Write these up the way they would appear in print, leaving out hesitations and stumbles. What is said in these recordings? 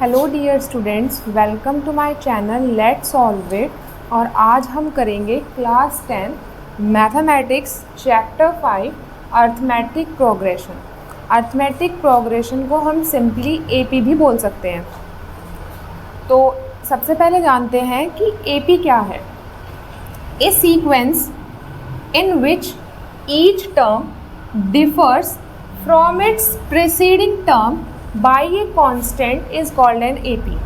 Hello dear students, welcome to my channel let's solve it. और आज हम करेंगे class 10 mathematics chapter 5 arithmetic progression. Arithmetic progression को हम सिंपली एपी भी बोल सकते हैं। तो सबसे पहले जानते हैं कि एपी क्या है। A sequence in which each term differs from its preceding term by a constant is called an AP.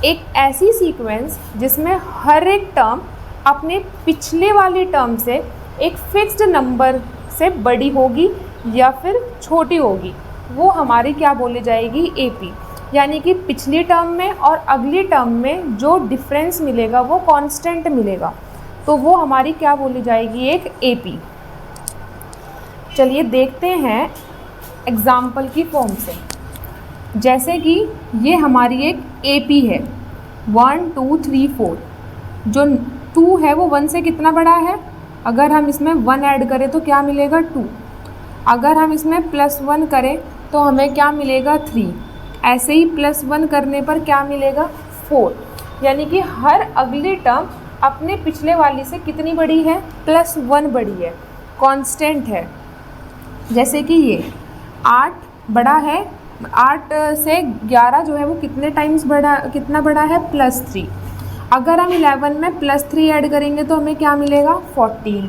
एक ऐसी सीक्वेंस जिसमें हर एक टर्म अपने पिछले वाले टर्म से एक फिक्स्ड नंबर से बड़ी होगी या फिर छोटी होगी, वो हमारी क्या बोली जाएगी, एपी। यानी कि पिछली टर्म में और अगली टर्म में जो डिफरेंस मिलेगा वो कांस्टेंट मिलेगा, तो वो हमारी क्या बोली जाएगी, एक एपी। चलिए देखते हैं एग्जाम्पल की फॉर्म से। जैसे कि ये हमारी एक एपी है 1 2 3 4। जो 2 है वो 1 से कितना बड़ा है, अगर हम इसमें 1 ऐड करें तो क्या मिलेगा, 2। अगर हम इसमें +1 करें तो हमें क्या मिलेगा, 3। ऐसे ही +1 करने पर क्या मिलेगा, 4। यानी कि हर अगली टर्म अपने पिछले वाली से कितनी बड़ी है, +1 बड़ी है, कांस्टेंट है। जैसे कि ये 8 बड़ा है, 8 से 11 जो है वो कितना बड़ा है, +3। अगर हम 11 में +3 ऐड करेंगे तो हमें क्या मिलेगा, 14।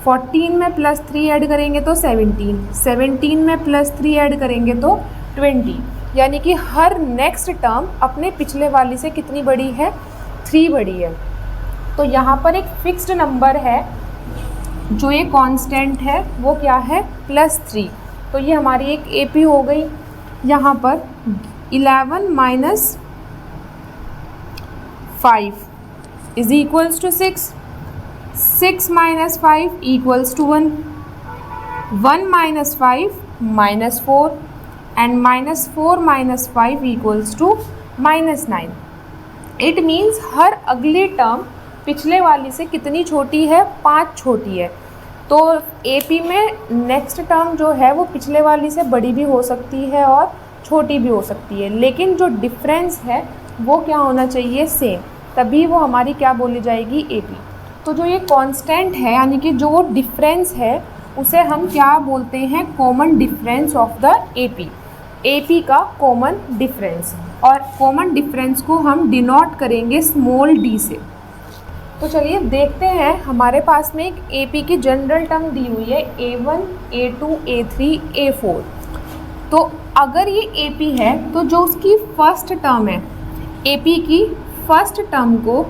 14 में +3 ऐड करेंगे तो 17। 17 में +3 ऐड करेंगे तो 20। यानी कि हर नेक्स्ट टर्म अपने पिछले वाली से कितनी बड़ी है, 3 बड़ी है। तो यहाँ पर एक फिक्स्ड नंबर है, जो ये कांस्टेंट है वो क्या है, +3। तो ये हमारी एक एपी हो गई। यहाँ पर 11 - 5 is equals to 6। 6 - 5 equals to 1। 1 - 5 -4 and -4 - 5 equals to -9। It means हर अगली टर्म पिछले वाली से कितनी छोटी है, 5 छोटी है। तो एपी में नेक्स्ट टर्म जो है वो पिछले वाली से बड़ी भी हो सकती है और छोटी भी हो सकती है, लेकिन जो डिफरेंस है वो क्या होना चाहिए, सेम, तभी वो हमारी क्या बोली जाएगी, एपी। तो जो ये कांस्टेंट है यानी कि जो डिफरेंस है उसे हम क्या बोलते हैं, common difference of the AP. AP का कॉमन डिफरेंस, और कॉमन डिफरेंस को हम डिनोट करेंगे स्मॉल डी से। तो चलिए देखते हैं, हमारे पास में एक एपी की जनरल टर्म दी हुई है, A1 A2 A3 A4। तो अगर ये एपी है तो जो उसकी फर्स्ट टर्म है, एपी की फर्स्ट टर्म को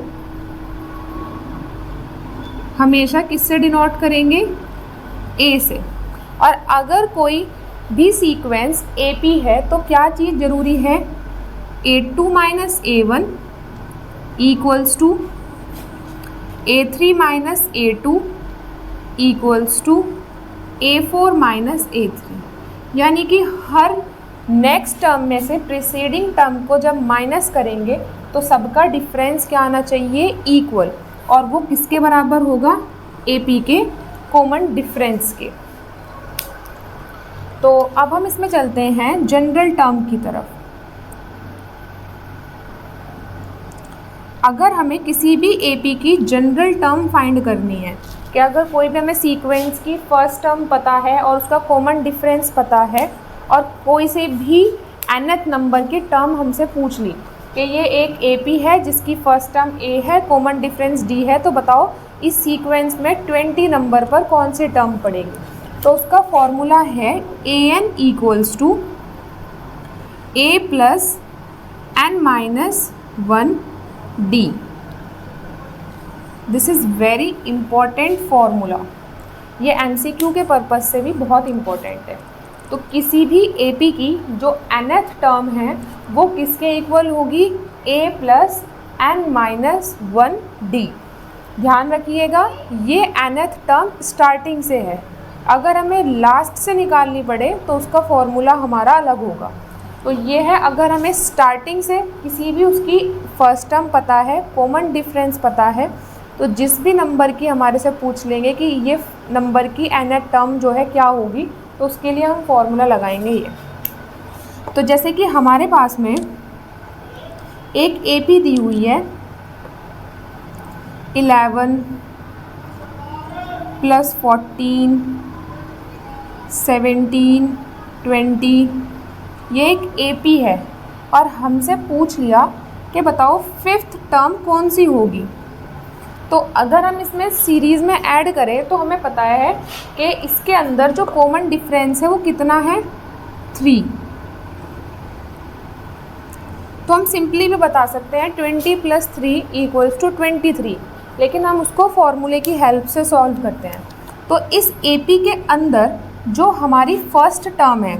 हमेशा किससे डिनोट करेंगे, ए से। और अगर कोई भी सीक्वेंस एपी है तो क्या चीज़ ज़रूरी है, A2 - A1 equals to A3 - A2 equals to A4 - A3। यानी कि हर नेक्स्ट टर्म में से प्रीसीडिंग टर्म को जब माइनस करेंगे तो सबका डिफरेंस क्या आना चाहिए, इक्वल, और वो किसके बराबर होगा, एपी के कॉमन डिफरेंस के। तो अब हम इसमें चलते हैं जनरल टर्म की तरफ। अगर हमें किसी भी एपी की जनरल टर्म फाइंड करनी है, कि अगर कोई भी हमें सीक्वेंस की फर्स्ट टर्म पता है और उसका कॉमन डिफरेंस पता है, और कोई से भी nth नंबर की टर्म हमसे पूछ ली कि ये एक एपी है जिसकी फर्स्ट टर्म ए है, कॉमन डिफरेंस डी है, तो बताओ इस सीक्वेंस में 20 नंबर पर कौन सी टर्म पड़ेगी। तो उसका फॉर्मूला है an equals to a + n - 1 D। This is very important formula, ये MCQ के पर्पज़ से भी बहुत इम्पॉर्टेंट है। तो किसी भी एपी की जो nth टर्म है वो किसके इक्वल होगी, a + n - 1 D। ध्यान रखिएगा, ये nth टर्म स्टार्टिंग से है, अगर हमें लास्ट से निकालनी पड़े तो उसका फॉर्मूला हमारा अलग होगा। तो ये है, अगर हमें स्टार्टिंग से किसी भी उसकी फर्स्ट टर्म पता है, कॉमन डिफरेंस पता है, तो जिस भी नंबर की हमारे से पूछ लेंगे कि ये नंबर की nth टर्म जो है क्या होगी, तो उसके लिए हम फॉर्मूला लगाएंगे ये। तो जैसे कि हमारे पास में एक AP दी हुई है 11 + 14 17 20, ये एक AP है और हमसे पूछ लिया कि बताओ फिफ्थ टर्म कौन सी होगी। तो अगर हम इसमें सीरीज़ में ऐड करें तो हमें पता है कि इसके अंदर जो कॉमन डिफरेंस है वो कितना है 3। तो हम सिंपली भी बता सकते हैं 20 + 3 = 23, लेकिन हम उसको फॉर्मूले की हेल्प से सॉल्व करते हैं। तो इस AP के अंदर जो हमारी फर्स्ट टर्म है,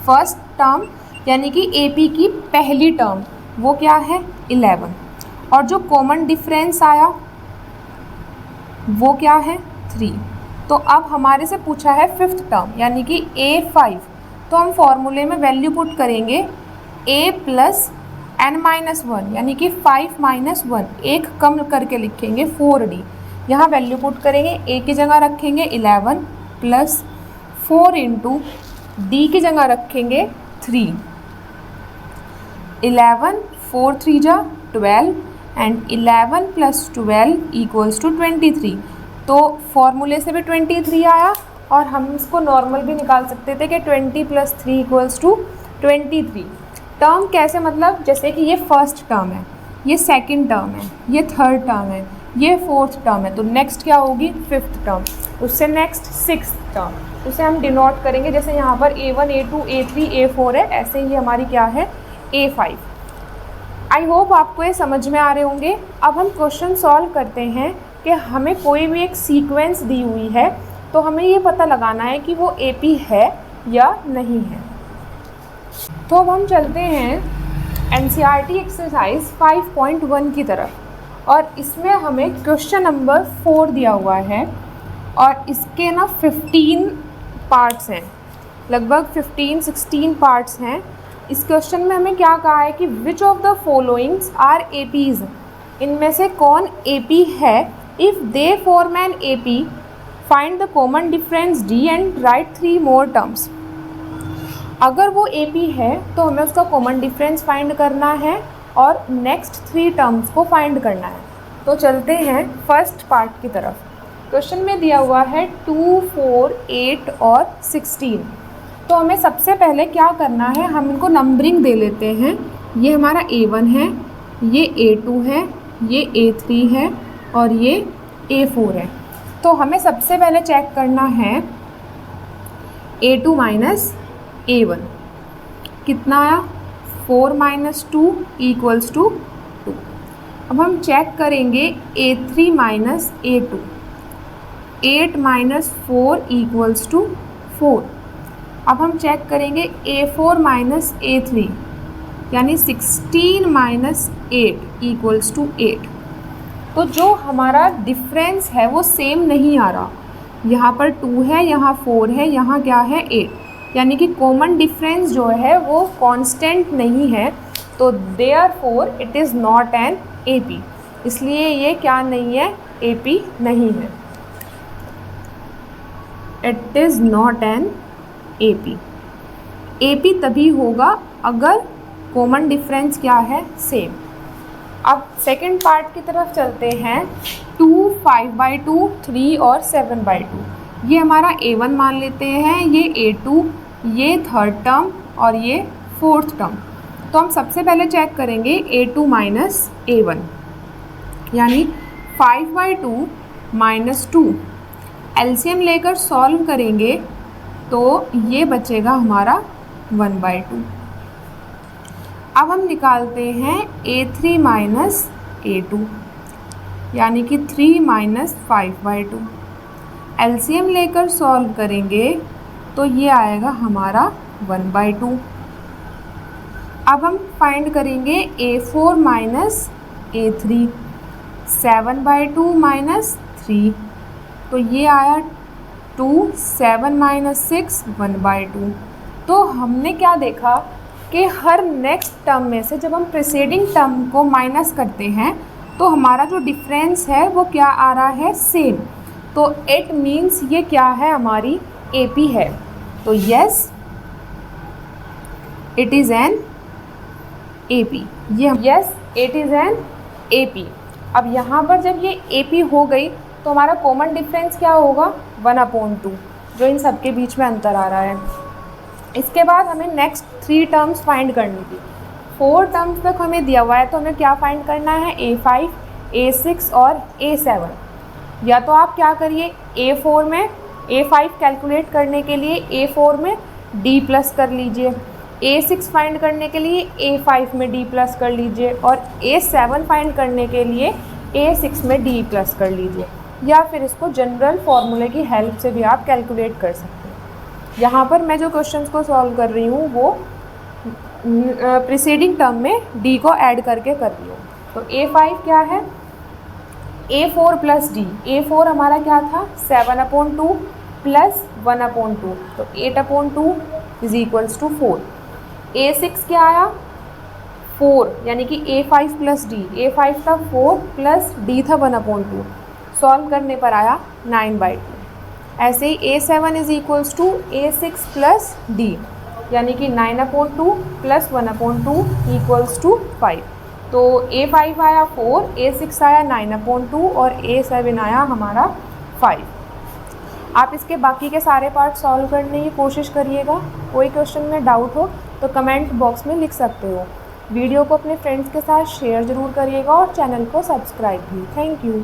फर्स्ट टर्म यानी कि AP की पहली टर्म, वो क्या है 11, और जो कॉमन डिफरेंस आया वो क्या है 3। तो अब हमारे से पूछा है फिफ्थ टर्म यानी कि A5, तो हम फॉर्मूले में वैल्यू पुट करेंगे A + n-1 यानी कि 5 - 1, एक कम करके लिखेंगे 4D। यहाँ वैल्यू पुट करेंगे, A की जगह रखेंगे 11 + 4 × D की जगह रखेंगे 3। 11 4 3 जा 12 एंड 11 + 12 = 23। तो फॉर्मूले से भी 23 आया और हम इसको नॉर्मल भी निकाल सकते थे कि 20 + 3 = 23। टर्म कैसे, मतलब जैसे कि ये फर्स्ट टर्म है, ये सेकंड टर्म है, ये थर्ड टर्म है, ये फोर्थ टर्म है, तो नेक्स्ट क्या होगी फिफ्थ टर्म, उससे नेक्स्ट सिक्स्थ टर्म, उसे हम डिनोट करेंगे जैसे यहाँ पर A1 A2 A3 A4 है, ऐसे ही हमारी क्या है A5। आई होप आपको ये समझ में आ रहे होंगे। अब हम क्वेश्चन सॉल्व करते हैं कि हमें कोई भी एक सीक्वेंस दी हुई है तो हमें ये पता लगाना है कि वो AP है या नहीं है। तो अब हम चलते हैं NCERT एक्सरसाइज 5.1 की तरफ, और इसमें हमें क्वेश्चन नंबर 4 दिया हुआ है और इसके ना 15 पार्ट्स हैं, लगभग 15-16 पार्ट्स हैं। इस क्वेश्चन में हमें क्या कहा है कि which of the followings are APs, इनमें से कौन AP है। If they form an AP, find the common difference D and write 3 more terms. अगर वो AP है तो हमें उसका कॉमन डिफरेंस फाइंड करना है और नेक्स्ट 3 टर्म्स को फाइंड करना है। तो चलते हैं फर्स्ट पार्ट की तरफ। क्वेश्चन में दिया हुआ है 2, 4, 8 और 16। तो हमें सबसे पहले क्या करना है, हम इनको नंबरिंग दे लेते हैं। ये हमारा A1 है, ये A2 है, ये A3 है और ये A4 है। तो हमें सबसे पहले चेक करना है A2 - A1 कितना आया, 4 - 2 = 2। अब हम चेक करेंगे A3 - A2, 8 - 4 = 4। अब हम चेक करेंगे A4 - A3 यानी 16 - 8 = 8। तो जो हमारा डिफरेंस है वो सेम नहीं आ रहा, यहाँ पर 2 है, यहाँ 4 है, यहाँ क्या है 8, यानी कि कॉमन डिफरेंस जो है वो कांस्टेंट नहीं है। तो therefore it is not an AP, इसलिए ये क्या नहीं है AP नहीं है, it is not an AP। AP तभी होगा अगर कॉमन डिफरेंस क्या है सेम। अब सेकंड पार्ट की तरफ चलते हैं। 2, 5/2, 3 और 7/2, ये हमारा A1 मान लेते हैं, ये A2, ये थर्ड टर्म और ये फोर्थ टर्म। तो हम सबसे पहले चेक करेंगे A2 - A1 यानी 5/2 - 2, एलसीएम लेकर सॉल्व करेंगे तो ये बचेगा हमारा 1/2। अब हम निकालते हैं A3 - A2 यानी कि 3 - 5/2, एलसीएम लेकर सॉल्व करेंगे तो ये आएगा हमारा 1/2। अब हम फाइंड करेंगे A4 - A3, 7/2 - 3, तो ये आया 2, 7 - 6 1/2। तो हमने क्या देखा कि हर नेक्स्ट टर्म में से जब हम प्रीसीडिंग टर्म को माइनस करते हैं तो हमारा जो डिफरेंस है वो क्या आ रहा है सेम। तो इट मीन्स ये क्या है हमारी AP है। तो yes it is an AP, ये yes it is an AP। अब यहाँ पर जब ये AP हो गई तो हमारा कॉमन डिफरेंस क्या होगा, 1/2, जो इन सब के बीच में अंतर आ रहा है। इसके बाद हमें नेक्स्ट 3 टर्म्स फाइंड करनी थी। 4 टर्म्स तक हमें दिया हुआ है तो हमें क्या फाइंड करना है, A5, A6 और A7। या तो आप क्या करिए, A4 में A5 कैलकुलेट करने के लिए A4 में D प्लस कर लीजिए, A6 फाइंड करने के लिए A5 में D प्लस कर लीजिए और A7 फाइंड करने के लिए A6 में D प्लस कर लीजिए, या फिर इसको जनरल फार्मूले की हेल्प से भी आप कैलकुलेट कर सकते हैं। यहाँ पर मैं जो क्वेश्चंस को सॉल्व कर रही हूँ वो प्रीसीडिंग टर्म में D को ऐड करके कर रही हूँ। तो A5 क्या है, A4 प्लस D, A4 हमारा क्या था 7/2 प्लस 1/2, तो 8/2 इज इक्वल्स टू 4। A6 क्या आया 4, यानी कि A5 प्लस D, A5 था 4 प्लस D था 1/2, सॉल्व करने पर आया 9/2। ऐसे ही A7 is equals to A6 plus D, यानी कि 9/2 प्लस 1/2 इक्वल्स टू 5। तो A5 आया 4, A6 आया 9/2 और A7 आया हमारा 5। आप इसके बाकी के सारे पार्ट सॉल्व करने की कोशिश करिएगा। कोई क्वेश्चन में डाउट हो तो कमेंट बॉक्स में लिख सकते हो। वीडियो को अपने फ्रेंड्स के साथ शेयर ज़रूर करिएगा और चैनल को सब्सक्राइब भी। Thank you.